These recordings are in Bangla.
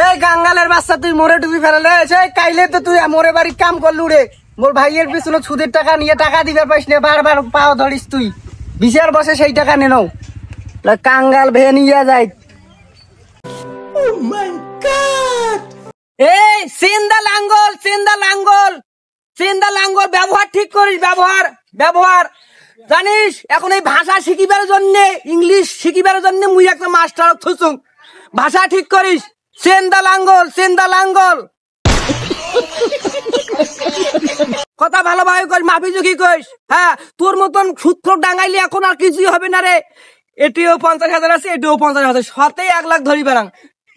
এই কাঙ্গালের বাচ্চা তুই মোরে ডুবি ফেলালে সেই কাইলে তো তুই মোরে বাড়ির কাম করলু রে। মোর ভাইয়ের পিছনে সুদের টাকা নিয়ে টাকা দিবে পাইস না, বারবার পাও ধরিস তুই। বিচার বসে সেই টাকা নে নাও, কাঙ্গাল ভে নিয়ে যায়। এই সিন্দা লাঙ্গল, সিন্দা লাঙ্গল, সিন্দা লাঙ্গল ব্যবহার ঠিক করিস, ব্যবহার ব্যবহার জানিস। এখন এই ভাষা শিখিবার জন্য, ইংলিশ শিখিবার জন্য মুই একটা মাস্টার থুসুং। ভাষা ঠিক করিস, সেন্দা লাঙ্গল, সেন্দা লাঙ্গল। কথা ভালোভাবে কইস, মাফি ঝুঁকি কইস। হ্যাঁ, তোর মতন সূত্র ডাঙাইলে এখন আর কিছুই হবে না রে। এটিও 50,000 আছে, এটিও 50,000, সাথে 1 লাখ ধরি বেড়াং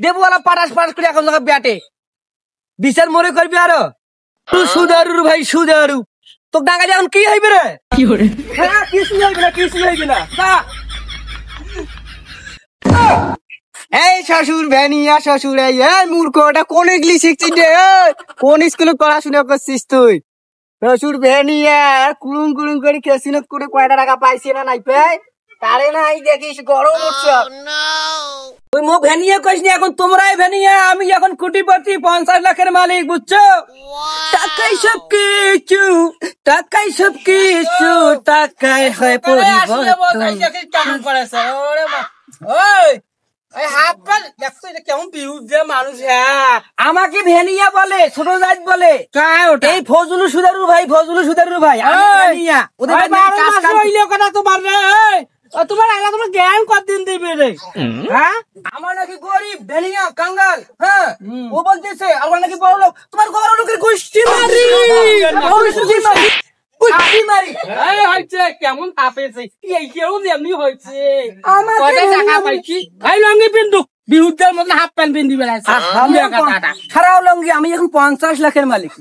দেবওয়ালা পাটাস পাটাস করে এখন জায়গা ব্যাটে বিচার মরে করবি। আরো সুদারু ভাই সুদারু, তো ডাঙাইলে এখন কি হইবে রে? হ্যাঁ, কিছুই হইবে না, কিছুই হইবে না। এই শ্বশুর ভ্যানিয়া শ্বশুর, এই মূর্খ, ওটা কোন ইংলিশ শিখছিস রে? কোন স্কুলে পড়াশোনা করছিস তুই? শ্বশুর ভ্যানিয়া কুড়ুম কুড়ুম করে কেসিনত করে কয়টা টাকা পাইছি না নাই পাই তারে নাই দেখিস গরম উঠছে। ওই মো ভ্যানিয়া কইস নি, এখন তোমরাই ভ্যানিয়া, আমি এখন কোটিপতি 50 লাখের মালিক, বুঝছো? টাকাই সব কিছু, টাকাই সব কিছু, টাকাই হয় পরিবর্তন। আমাকে ভ্যানিয়া বলে, ছোট জাত বলে। এই ফজলু সুদারু ভাই, ফজলু সুদারু ভাই, তোমার আগে তোমার জ্ঞান কতদিন দিবে রে? হ্যাঁ, আমার নাকি গরিব ভ্যানিয়া কাঙ্গাল। হ্যাঁ, ও বলতেছে আমার নাকি বড় লোক। তোমার বড় লোকের গোষ্ঠী মারি, গোষ্ঠী মারি, গোষ্ঠী মারি। এই হইছে কেমন তাপেছে, এই কেউ এমনি হইছে। আমার টাকা পাইছি, এই লঙ্গি পিন্দু বিহুদের মতন হাফ প্যান্ট পিন্দি বেড়াইছে। সারাও লঙ্গি, আমি এখন 50 লাখের মালিক।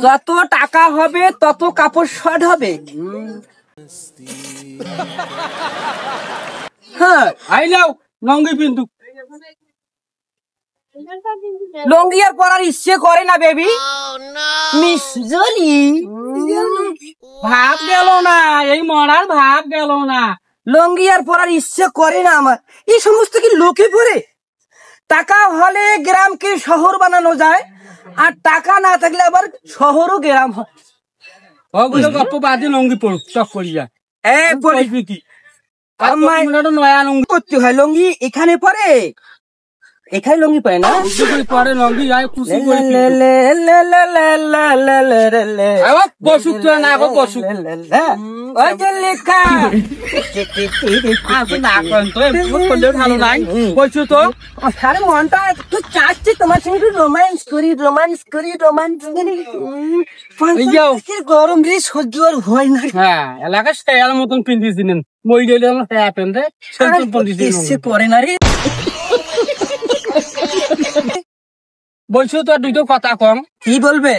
যত টাকা হবে তত কাপড় শর্ট হবে। হ্যাঁ, আইলাও লঙ্গি পিন্দু। লঙ্গি আর পরার ইচ্ছে করে না বেবি। মিস জলি ভাব গেল না, এই মরার ভাব গেল না। লঙ্গি আর পরার ইচ্ছে করে না আমার। এই সমস্ত কি লোকে পরে? টাকা হলে গ্রামকে শহর বানানো যায়, আর টাকা না থাকলে আবার শহরও গ্রাম হয়। গল্প বাদে লঙ্গি পড়ুক চক করি যায়। নয়া লঙ্গি করতে হয়, লঙ্গি এখানে পরে, এখানে লঙ্গি পায় না, পরে লঙ্গি বসুক না বসুক লেখা ভালো নাই বলছো তো। আরে মনটা একটু চাচ্ছে তোমার সঙ্গে একটু রোমান্স করি, রোমান্স করি, রোমান্স করি। গরম রে সহ্য আর হয় না। হ্যাঁ, এলাকায় শেয়ার মতন পিন্দিছিলেন, মই গেলে আমার শেয়ার পেন করে না রে। বলছো তো আর দুটো কথা কম। কি বলবে?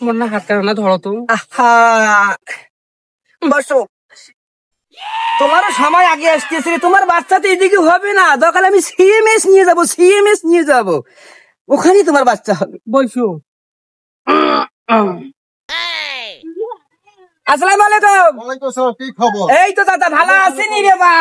মন না হাত কানা ধরো তো। বসো, তোমারও সময় আগে আসতেছে, তোমার বাচ্চাতে এদিকে হবে না। দরকার আমি সিএমএস নিয়ে যাবো, সিএমএস নিয়ে যাবো, ওখানেই তোমার বাচ্চা হবে। বলছো আসসালামু আলাইকুম। কি খবর? এই তো দাদা ভালো আছেন রে বা?